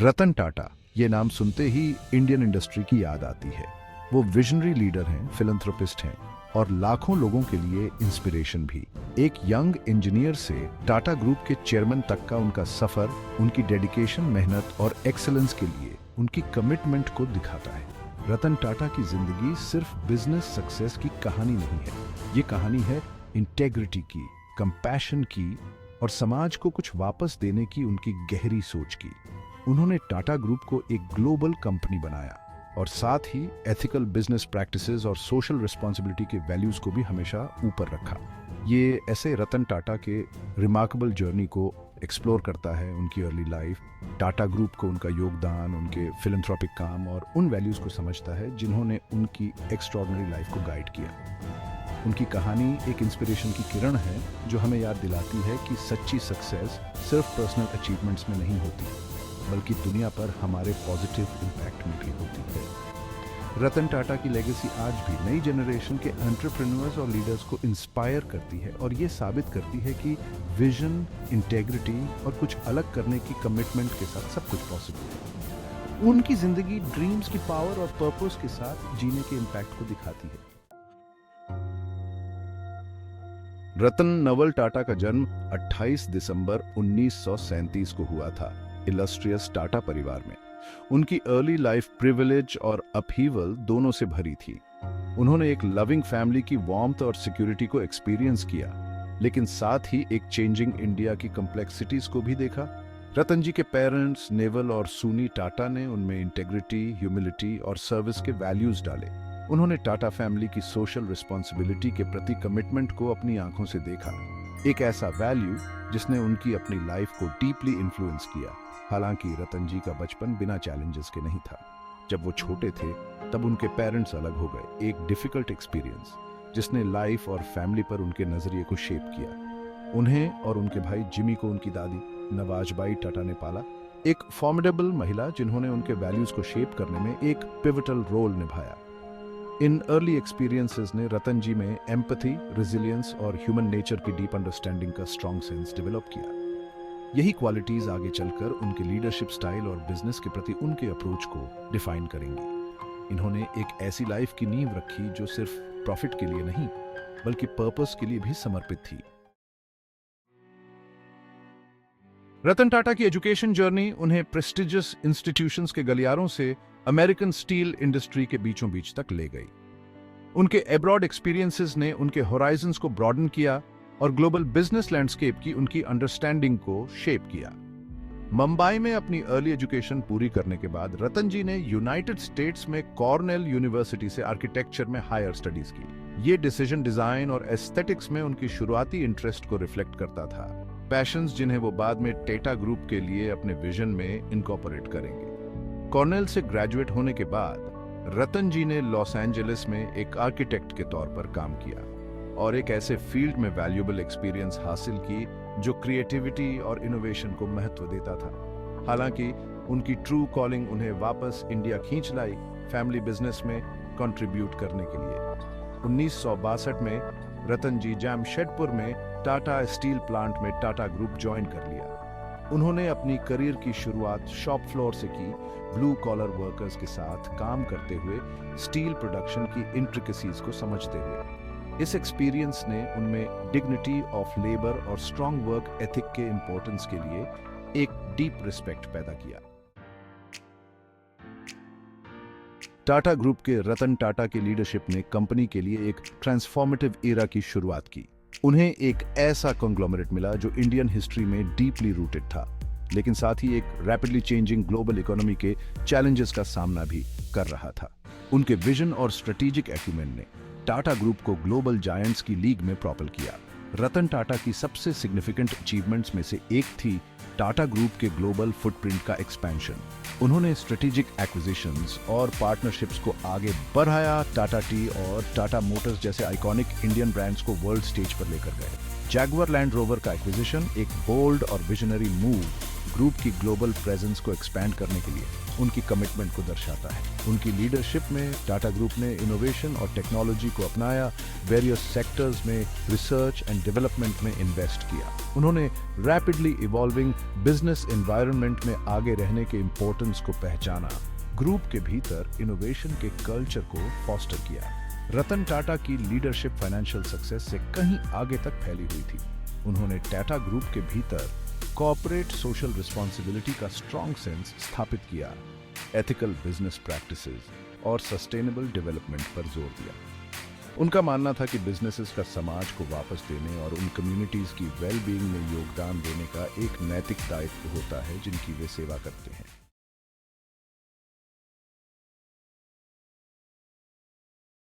रतन टाटा, ये नाम सुनते ही इंडियन इंडस्ट्री की याद आती है। वो विजनरी लीडर हैं, फिलैंथ्रोपिस्ट हैं और लाखों लोगों के लिए इंस्पिरेशन भी। एक यंग इंजीनियर से टाटा ग्रुप के चेयरमैन तक का उनका सफर उनकी डेडिकेशन, मेहनत और एक्सीलेंस के लिए उनकी कमिटमेंट को दिखाता है। रतन टाटा की जिंदगी सिर्फ बिजनेस सक्सेस की कहानी नहीं है, ये कहानी है इंटेग्रिटी की, कंपैशन की और समाज को कुछ वापस देने की उनकी गहरी सोच की। उन्होंने टाटा ग्रुप को एक ग्लोबल कंपनी बनाया और साथ ही एथिकल बिजनेस प्रैक्टिसेस और सोशल रिस्पॉन्सिबिलिटी के वैल्यूज को भी हमेशा ऊपर रखा। ये ऐसे रतन टाटा के रिमार्केबल जर्नी को एक्सप्लोर करता है, उनकी अर्ली लाइफ, टाटा ग्रुप को उनका योगदान, उनके फिलैंथ्रोपिक काम और उन वैल्यूज को समझता है जिन्होंने उनकी एक्स्ट्रॉर्डिनरी लाइफ को गाइड किया। उनकी कहानी एक इंस्पिरेशन की किरण है जो हमें याद दिलाती है कि सच्ची सक्सेस सिर्फ पर्सनल अचीवमेंट्स में नहीं होती, बल्कि दुनिया पर हमारे पॉजिटिव इम्पैक्ट में भी होती है। रतन टाटा की लेगेसी आज भी नई जनरेशन के एंटरप्रेन्योर्स और लीडर्स को इंस्पायर करती है और ये साबित करती है कि विजन, इंटेग्रिटी और कुछ अलग करने की कमिटमेंट के साथ सब कुछ पॉसिबल है। उनकी जिंदगी ड्रीम्स की पावर और पर्पस के साथ जीने के इम्पैक्ट को दिखाती है। रतन नवल टाटा का जन्म 28 दिसंबर 1937 को हुआ था इलस्ट्रियस टाटा परिवार में। उनकी अर्ली लाइफ प्रिविलेज और अपहीवल दोनों से भरी थी। उन्होंने एक लविंग फैमिली की वार्मथ और सिक्योरिटी को एक्सपीरियंस किया, लेकिन साथ ही एक चेंजिंग इंडिया की कॉम्प्लेक्सिटीज को भी देखा। रतन जी के पेरेंट्स नेवल और सूनी टाटा ने उनमें इंटेग्रिटी, ह्यूमिलिटी और सर्विस के वैल्यूज डाले। उन्होंने टाटा फैमिली की सोशल रिस्पॉन्सिबिलिटी के प्रति कमिटमेंट को अपनी आंखों से देखा, एक ऐसा वैल्यू जिसने उनकी अपनी लाइफ को डीपली इन्फ्लुएंस किया। हालांकि रतन जी का बचपन बिना चैलेंजेस के नहीं था। जब वो छोटे थे तब उनके पेरेंट्स अलग हो गए, एक डिफिकल्ट एक्सपीरियंस जिसने लाइफ और फैमिली पर उनके नजरिए को शेप किया। उन्हें और उनके भाई जिमी को उनकी दादी नवाजबाई टाटा ने पाला, एक फॉर्मिडेबल महिला जिन्होंने उनके वैल्यूज को शेप करने में एक पिवटल रोल निभाया। इन अर्ली एक्सपीरियंसेस ने रतन जी में एम्पैथी, रेजिलियंस और ह्यूमन नेचर की डीप अंडरस्टैंडिंग का स्ट्रॉन्ग सेंस डेवलप किया। यही क्वालिटीज आगे चलकर उनके लीडरशिप स्टाइल और बिजनेस के प्रति उनके अप्रोच को डिफाइन करेंगी। इन्होंने एक ऐसी लाइफ की नींव रखी जो सिर्फ प्रॉफिट के लिए नहीं, बल्कि पर्पस के लिए भी समर्पित थी। रतन टाटा की एजुकेशन जर्नी उन्हें प्रेस्टिजियस इंस्टीट्यूशंस के गलियारों से अमेरिकन स्टील इंडस्ट्री के बीचों बीच तक ले गई। उनके एब्रॉड एक्सपीरियंसेस ने उनके होराइजन्स को ब्रॉडन किया और ग्लोबल बिजनेस लैंडस्केप की उनकी अंडरस्टैंडिंग को शेप किया। मुंबई में अपनी अर्ली एजुकेशन पूरी करने के बाद रतन जी ने यूनाइटेड स्टेट्स में कॉर्नेल यूनिवर्सिटी से आर्किटेक्चर में हायर स्टडीज की। ये डिसीजन डिजाइन और एस्थेटिक्स में उनकी शुरुआती इंटरेस्ट को रिफ्लेक्ट करता था, पैशंस जिन्हें वो बाद में टाटा ग्रुप के लिए अपने विजन में इनकॉर्पोरेट करेंगे। कॉर्नेल से ग्रेजुएट होने के बाद रतन जी ने लॉस एंजलिस में एक आर्किटेक्ट के तौर पर काम किया और एक ऐसे फील्ड में वैल्यूएबल एक्सपीरियंस हासिल की जो क्रिएटिविटी और इनोवेशन को महत्व देता था। हालांकि उनकी ट्रू कॉलिंग उन्हें वापस इंडिया खींच लाई, फैमिली बिजनेस में कंट्रीब्यूट करने के लिए। 1962 में रतन जी जमशेदपुर में टाटा स्टील प्लांट में टाटा ग्रुप ज्वाइन कर लिया। उन्होंने अपनी करियर की शुरुआत शॉप फ्लोर से की, ब्लू कॉलर वर्कर्स के साथ काम करते हुए स्टील प्रोडक्शन की इंट्रिकेसीज को समझते हुए। इस एक्सपीरियंस ने उनमें डिग्निटी ऑफ लेबर और स्ट्रॉन्ग वर्क एथिक के इंपॉर्टेंस के लिए एक डीप रिस्पेक्ट पैदा किया। टाटा ग्रुप के रतन टाटा की लीडरशिप ने कंपनी के लिए एक ट्रांसफॉर्मेटिव एरा की शुरुआत की। उन्हें एक ऐसा कॉन्ग्लोमरेट मिला जो इंडियन हिस्ट्री में डीपली रूटेड था, लेकिन साथ ही एक रैपिडली चेंजिंग ग्लोबल इकोनॉमी के चैलेंजेस का सामना भी कर रहा था। उनके विजन और स्ट्रेटेजिक एक्यूमेन ने टाटा ग्रुप को ग्लोबल जायंट्स की लीग में प्रॉपल किया। रतन टाटा की सबसे सिग्निफिकेंट अचीवमेंट्स में से एक थी टाटा ग्रुप के ग्लोबल फुटप्रिंट का एक्सपेंशन। उन्होंने स्ट्रेटेजिक एक्विजिशंस और पार्टनरशिप्स को आगे बढ़ाया, टाटा टी और टाटा मोटर्स जैसे आइकॉनिक इंडियन ब्रांड्स को वर्ल्ड स्टेज पर लेकर गए। जैगुआर लैंड रोवर का एक्विजिशन एक बोल्ड और विजनरी मूव ग्रुप की ग्लोबल प्रेजेंस को एक्सपैंड करने के लिए उनकी कमिटमेंट को दर्शाता है। उनकी लीडरशिप में टाटा ग्रुप ने इनोवेशन और टेक्नोलॉजी को अपनाया, वेरियस सेक्टर्स में रिसर्च एंड डेवलपमेंट में इन्वेस्ट किया। उन्होंने रैपिडली इवॉल्विंग बिजनेस एनवायरनमेंट में आगे रहने के इम्पोर्टेंस को पहचाना, ग्रुप के भीतर इनोवेशन के कल्चर को फॉस्टर किया। रतन टाटा की लीडरशिप फाइनेंशियल सक्सेस से कहीं आगे तक फैली हुई थी। उन्होंने टाटा ग्रुप के भीतर कॉर्पोरेट सोशल रिस्पॉन्सिबिलिटी का स्ट्रॉन्ग सेंस स्थापित किया, एथिकल बिजनेस प्रैक्टिसेस और सस्टेनेबल डेवलपमेंट पर जोर दिया। उनका मानना था कि बिजनेसेस का समाज को वापस देने और उन कम्युनिटीज की वेलबीइंग में योगदान देने का एक नैतिक दायित्व होता है जिनकी वे सेवा करते हैं।